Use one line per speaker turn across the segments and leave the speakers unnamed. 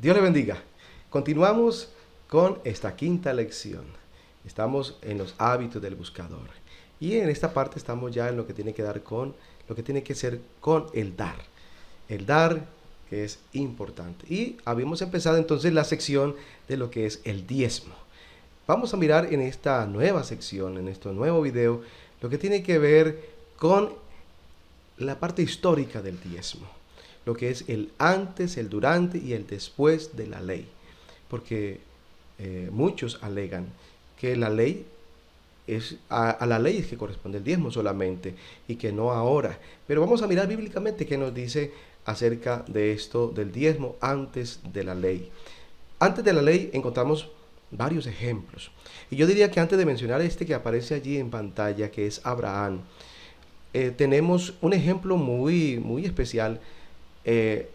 Dios le bendiga. Continuamos con esta quinta lección. Estamos en los hábitos del buscador. Y en esta parte estamos ya en lo que tiene que lo que tiene que ser con el dar. El dar que es importante. Y habíamos empezado entonces la sección de lo que es el diezmo. Vamos a mirar en esta nueva sección, en este nuevo video, lo que tiene que ver con la parte histórica del diezmo. Lo que es el antes, el durante y el después de la ley. Porque muchos alegan que la ley es a la ley es que corresponde el diezmo solamente y que no ahora. Pero vamos a mirar bíblicamente qué nos dice acerca de esto del diezmo antes de la ley. Antes de la ley encontramos varios ejemplos. Y yo diría que antes de mencionar este que aparece allí en pantalla, que es Abraham, tenemos un ejemplo muy especial,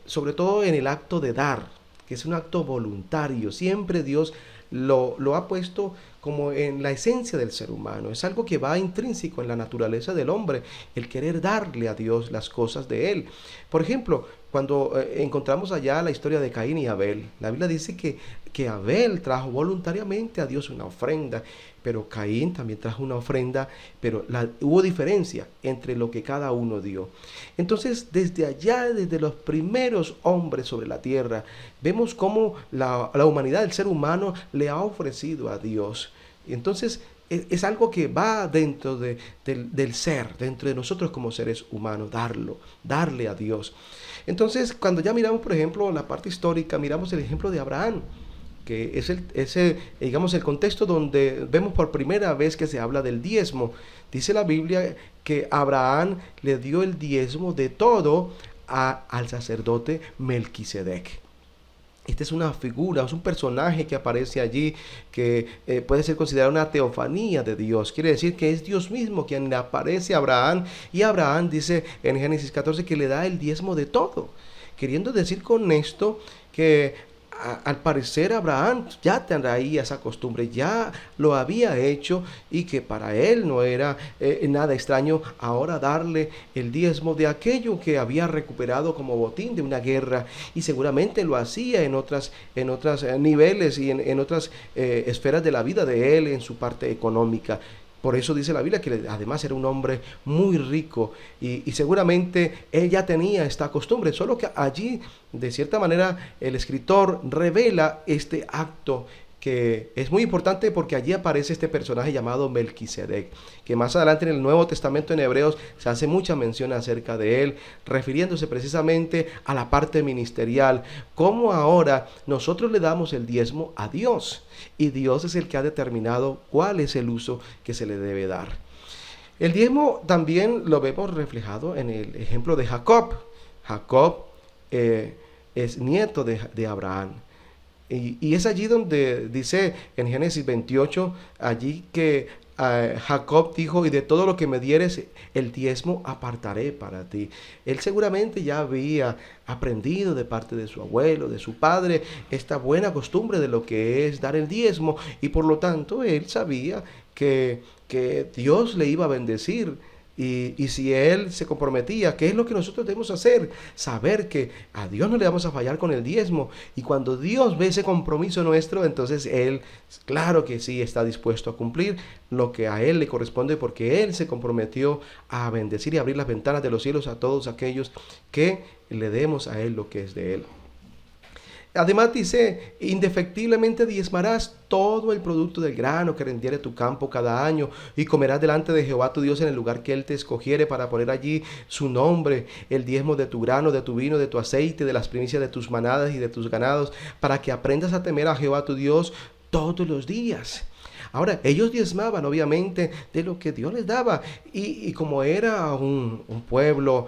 sobre todo en el acto de dar, que es un acto voluntario. Siempre Dios lo ha puesto como en la esencia del ser humano. Es algo que va intrínseco en la naturaleza del hombre, el querer darle a Dios las cosas de Él. Por ejemplo, cuando encontramos allá la historia de Caín y Abel, la Biblia dice que Abel trajo voluntariamente a Dios una ofrenda, pero Caín también trajo una ofrenda, pero hubo diferencia entre lo que cada uno dio. Entonces, desde allá, desde los primeros hombres sobre la tierra, vemos cómo la humanidad, el ser humano, le ha ofrecido a Dios. Y entonces, es algo que va dentro del ser, dentro de nosotros como seres humanos, darle a Dios. Entonces, cuando ya miramos, por ejemplo, la parte histórica, miramos el ejemplo de Abraham, que es digamos, el contexto donde vemos por primera vez que se habla del diezmo. Dice la Biblia que Abraham le dio el diezmo de todo al sacerdote Melquisedec. Esta es una figura, es un personaje que aparece allí que puede ser considerada una teofanía de Dios. Quiere decir que es Dios mismo quien le aparece a Abraham, y Abraham dice en Génesis 14 que le da el diezmo de todo. Queriendo decir con esto que al parecer Abraham ya traía esa costumbre, ya lo había hecho, y que para él no era nada extraño ahora darle el diezmo de aquello que había recuperado como botín de una guerra, y seguramente lo hacía en otras niveles y en otras esferas de la vida de él, en su parte económica. Por eso dice la Biblia que además era un hombre muy rico, y seguramente él ya tenía esta costumbre, solo que allí de cierta manera el escritor revela este acto que es muy importante, porque allí aparece este personaje llamado Melquisedec, que más adelante en el Nuevo Testamento, en Hebreos, se hace mucha mención acerca de él, refiriéndose precisamente a la parte ministerial, cómo ahora nosotros le damos el diezmo a Dios, y Dios es el que ha determinado cuál es el uso que se le debe dar. El diezmo también lo vemos reflejado en el ejemplo de Jacob. Jacob es nieto de Abraham. Y es allí donde dice en Génesis 28, allí que Jacob dijo: y de todo lo que me dieres, el diezmo apartaré para ti. Él seguramente ya había aprendido de parte de su abuelo, de su padre, esta buena costumbre de lo que es dar el diezmo, y por lo tanto él sabía que Dios le iba a bendecir. Y si él se comprometía, ¿qué es lo que nosotros debemos hacer? Saber que a Dios no le vamos a fallar con el diezmo. Y cuando Dios ve ese compromiso nuestro, entonces Él, claro que sí, está dispuesto a cumplir lo que a Él le corresponde, porque Él se comprometió a bendecir y abrir las ventanas de los cielos a todos aquellos que le demos a Él lo que es de Él. Además dice: indefectiblemente diezmarás todo el producto del grano que rendiere tu campo cada año, y comerás delante de Jehová tu Dios en el lugar que él te escogiere para poner allí su nombre, el diezmo de tu grano, de tu vino, de tu aceite, de las primicias de tus manadas y de tus ganados, para que aprendas a temer a Jehová tu Dios todos los días. Ahora, ellos diezmaban obviamente de lo que Dios les daba, y como era un pueblo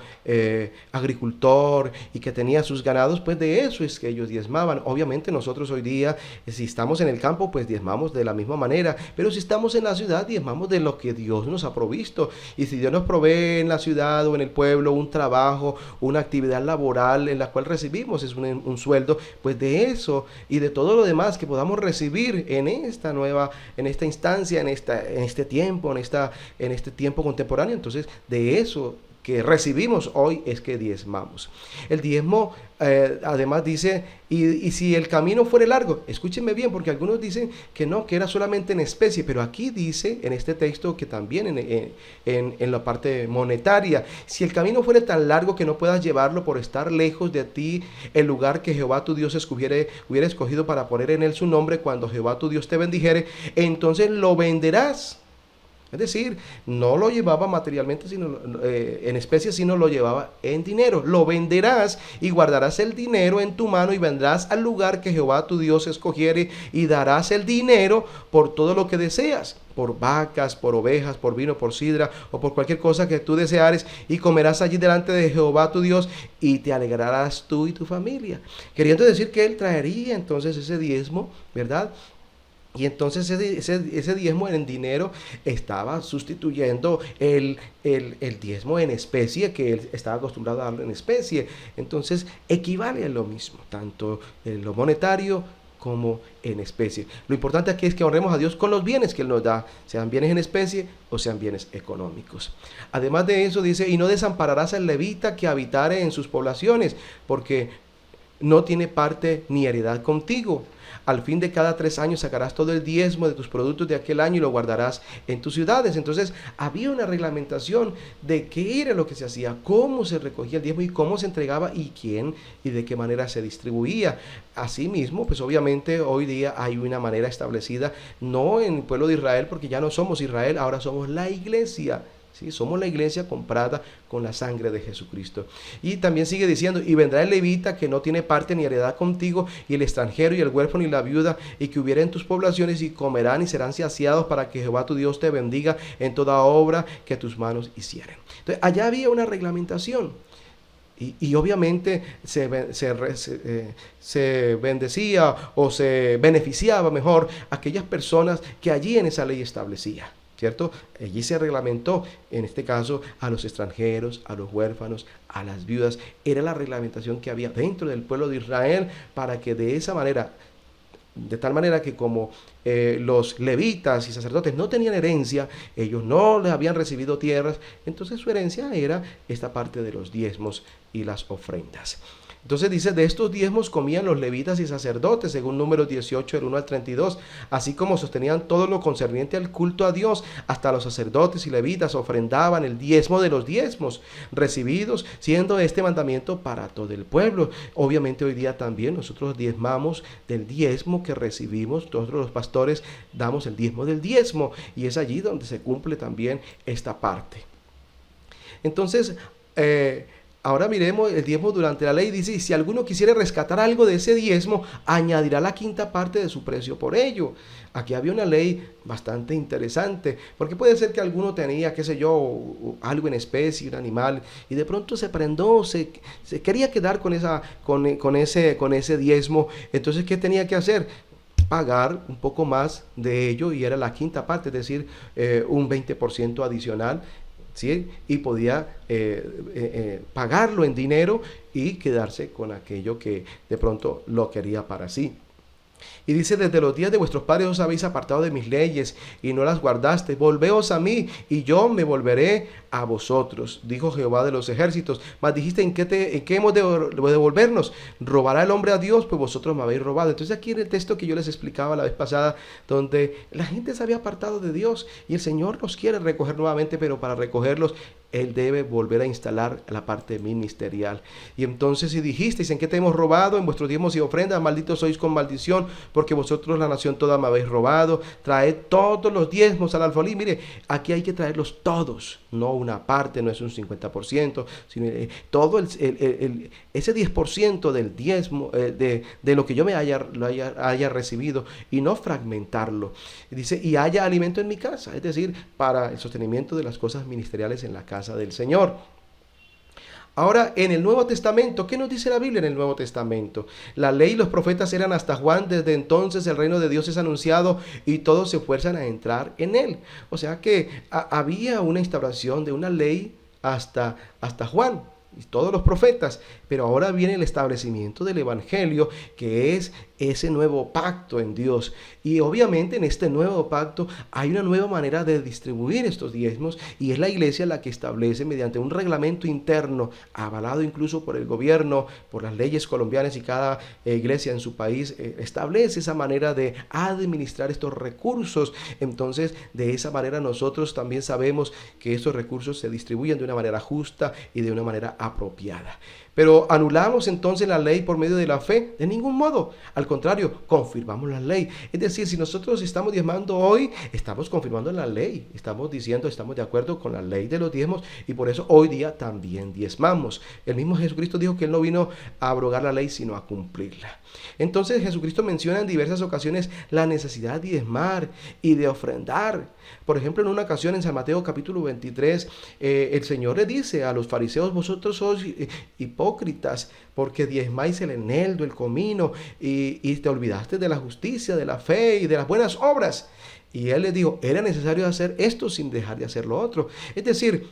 agricultor y que tenía sus ganados, pues de eso es que ellos diezmaban. Obviamente nosotros hoy día, si estamos en el campo, pues diezmamos de la misma manera, pero si estamos en la ciudad, diezmamos de lo que Dios nos ha provisto. Y si Dios nos provee en la ciudad o en el pueblo un trabajo, una actividad laboral en la cual recibimos un sueldo, pues de eso y de todo lo demás que podamos recibir en esta instancia, en este tiempo, en este tiempo contemporáneo, entonces de eso que recibimos hoy es que diezmamos. El diezmo además dice, y si el camino fuere largo, escúchenme bien, porque algunos dicen que no, que era solamente en especie, pero aquí dice en este texto que también en la parte monetaria, si el camino fuere tan largo que no puedas llevarlo por estar lejos de ti, el lugar que Jehová tu Dios hubiera escogido para poner en él su nombre, cuando Jehová tu Dios te bendijere, entonces lo venderás. Es decir, no lo llevaba materialmente, sino en especie, sino lo llevaba en dinero. Lo venderás y guardarás el dinero en tu mano y vendrás al lugar que Jehová tu Dios escogiere y darás el dinero por todo lo que deseas, por vacas, por ovejas, por vino, por sidra o por cualquier cosa que tú deseares, y comerás allí delante de Jehová tu Dios y te alegrarás tú y tu familia. Queriendo decir que él traería entonces ese diezmo, ¿verdad? Y entonces ese diezmo en dinero estaba sustituyendo el diezmo en especie, que él estaba acostumbrado a darlo en especie. Entonces equivale a lo mismo, tanto en lo monetario como en especie. Lo importante aquí es que honremos a Dios con los bienes que Él nos da, sean bienes en especie o sean bienes económicos. Además de eso dice, y no desampararás al levita que habitare en sus poblaciones, porque no tiene parte ni heredad contigo. Al fin de cada 3 años sacarás todo el diezmo de tus productos de aquel año y lo guardarás en tus ciudades. Entonces había una reglamentación de qué era lo que se hacía, cómo se recogía el diezmo y cómo se entregaba y quién y de qué manera se distribuía. Asimismo, pues obviamente hoy día hay una manera establecida, no en el pueblo de Israel, porque ya no somos Israel, ahora somos la iglesia. ¿Sí? Somos la iglesia comprada con la sangre de Jesucristo. Y también sigue diciendo, y vendrá el levita que no tiene parte ni heredad contigo, y el extranjero y el huérfano y la viuda, y que hubiera en tus poblaciones, y comerán y serán saciados, para que Jehová tu Dios te bendiga en toda obra que tus manos hicieren. Entonces allá había una reglamentación. Y obviamente se bendecía o se beneficiaba mejor aquellas personas que allí en esa ley establecía, ¿cierto? Allí se reglamentó, en este caso, a los extranjeros, a los huérfanos, a las viudas. Era la reglamentación que había dentro del pueblo de Israel, para que de esa manera, de tal manera que como los levitas y sacerdotes no tenían herencia, ellos no les habían recibido tierras, entonces su herencia era esta parte de los diezmos y las ofrendas. Entonces dice, de estos diezmos comían los levitas y sacerdotes, según Números 18, del 1 al 32, así como sostenían todo lo concerniente al culto a Dios, hasta los sacerdotes y levitas ofrendaban el diezmo de los diezmos recibidos, siendo este mandamiento para todo el pueblo. Obviamente hoy día también nosotros diezmamos del diezmo que recibimos, nosotros los pastores damos el diezmo del diezmo, y es allí donde se cumple también esta parte. Entonces, ahora miremos el diezmo durante la ley. Dice, y si alguno quisiera rescatar algo de ese diezmo, añadirá la quinta parte de su precio por ello. Aquí había una ley bastante interesante, porque puede ser que alguno tenía, qué sé yo, algo en especie, un animal, y de pronto se prendó, se quería quedar con ese diezmo. Entonces, ¿qué tenía que hacer? Pagar un poco más de ello, y era la quinta parte, es decir, un 20% adicional. ¿Sí? Y podía pagarlo en dinero y quedarse con aquello que de pronto lo quería para sí. Y dice, desde los días de vuestros padres os habéis apartado de mis leyes y no las guardaste. Volveos a mí y yo me volveré a vosotros, dijo Jehová de los ejércitos. Mas dijiste, ¿en qué hemos de devolvernos? ¿Robará el hombre a Dios? Pues vosotros me habéis robado. Entonces aquí en el texto que yo les explicaba la vez pasada, donde la gente se había apartado de Dios y el Señor los quiere recoger nuevamente, pero para recogerlos Él debe volver a instalar la parte ministerial. Y entonces, si dijisteis, ¿en qué te hemos robado? En vuestros diezmos y ofrendas, malditos sois con maldición, porque vosotros la nación toda me habéis robado. Traed todos los diezmos al alfolí. Mire, aquí hay que traerlos todos, no una parte, no es un 50%, sino todo ese 10% del diezmo, de lo que yo haya recibido, y no fragmentarlo. Dice, y haya alimento en mi casa, es decir, para el sostenimiento de las cosas ministeriales en la casa del Señor. Ahora, en el Nuevo Testamento, ¿qué nos dice la Biblia en el Nuevo Testamento? La ley y los profetas eran hasta Juan. Desde entonces el reino de Dios es anunciado y todos se esfuerzan a entrar en él. O sea que había una instauración de una ley hasta Juan y todos los profetas, pero ahora viene el establecimiento del Evangelio, que es ese nuevo pacto en Dios. Y obviamente en este nuevo pacto hay una nueva manera de distribuir estos diezmos, y es la iglesia la que establece mediante un reglamento interno, avalado incluso por el gobierno, por las leyes colombianas, y cada iglesia en su país establece esa manera de administrar estos recursos. Entonces, de esa manera nosotros también sabemos que estos recursos se distribuyen de una manera justa y de una manera apropiada. Pero ¿anulamos entonces la ley por medio de la fe? De ningún modo. Al contrario, confirmamos la ley. Es decir, si nosotros estamos diezmando hoy, estamos confirmando la ley. Estamos diciendo, estamos de acuerdo con la ley de los diezmos, y por eso hoy día también diezmamos. El mismo Jesucristo dijo que Él no vino a abrogar la ley, sino a cumplirla. Entonces Jesucristo menciona en diversas ocasiones la necesidad de diezmar y de ofrendar. Por ejemplo, en una ocasión en San Mateo capítulo 23, el Señor le dice a los fariseos: vosotros sois hipócritas, porque diezmáis el eneldo, el comino, y te olvidaste de la justicia, de la fe y de las buenas obras. Y Él les dijo, era necesario hacer esto sin dejar de hacer lo otro. Es decir,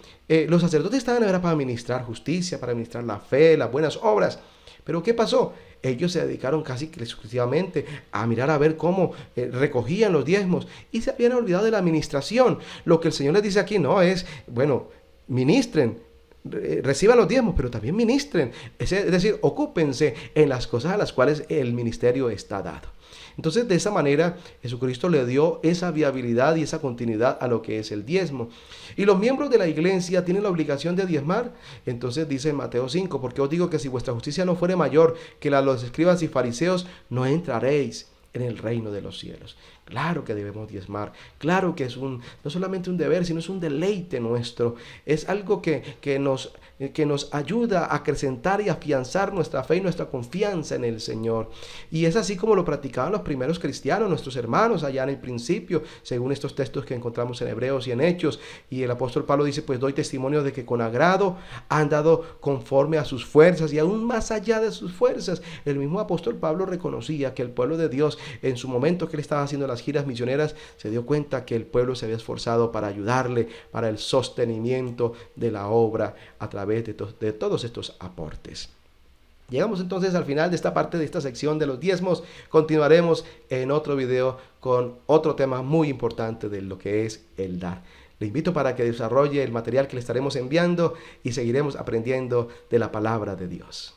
los sacerdotes estaban ahora para ministrar justicia, para ministrar la fe, las buenas obras. Pero ¿qué pasó? Ellos se dedicaron casi exclusivamente a mirar a ver cómo recogían los diezmos, y se habían olvidado de la administración. Lo que el Señor les dice aquí no es, bueno, ministren, reciban los diezmos, pero también ministren. Es decir, ocúpense en las cosas a las cuales el ministerio está dado. Entonces, de esa manera, Jesucristo le dio esa viabilidad y esa continuidad a lo que es el diezmo. Y los miembros de la iglesia tienen la obligación de diezmar. Entonces dice en Mateo 5, porque os digo que si vuestra justicia no fuere mayor que la de los escribas y fariseos, no entraréis en el reino de los cielos. Claro que debemos diezmar, claro que es no solamente un deber, sino es un deleite nuestro, es algo que nos ayuda a acrecentar y afianzar nuestra fe y nuestra confianza en el Señor. Y es así como lo practicaban los primeros cristianos, nuestros hermanos allá en el principio, según estos textos que encontramos en Hebreos y en Hechos. Y el apóstol Pablo dice, pues doy testimonio de que con agrado han dado conforme a sus fuerzas y aún más allá de sus fuerzas. El mismo apóstol Pablo reconocía que el pueblo de Dios, en su momento que él estaba haciendo las giras misioneras, se dio cuenta que el pueblo se había esforzado para ayudarle, para el sostenimiento de la obra a través de todos estos aportes. Llegamos entonces al final de esta parte de esta sección de los diezmos. Continuaremos en otro video con otro tema muy importante de lo que es el dar. Le invito para que desarrolle el material que le estaremos enviando y seguiremos aprendiendo de la palabra de Dios.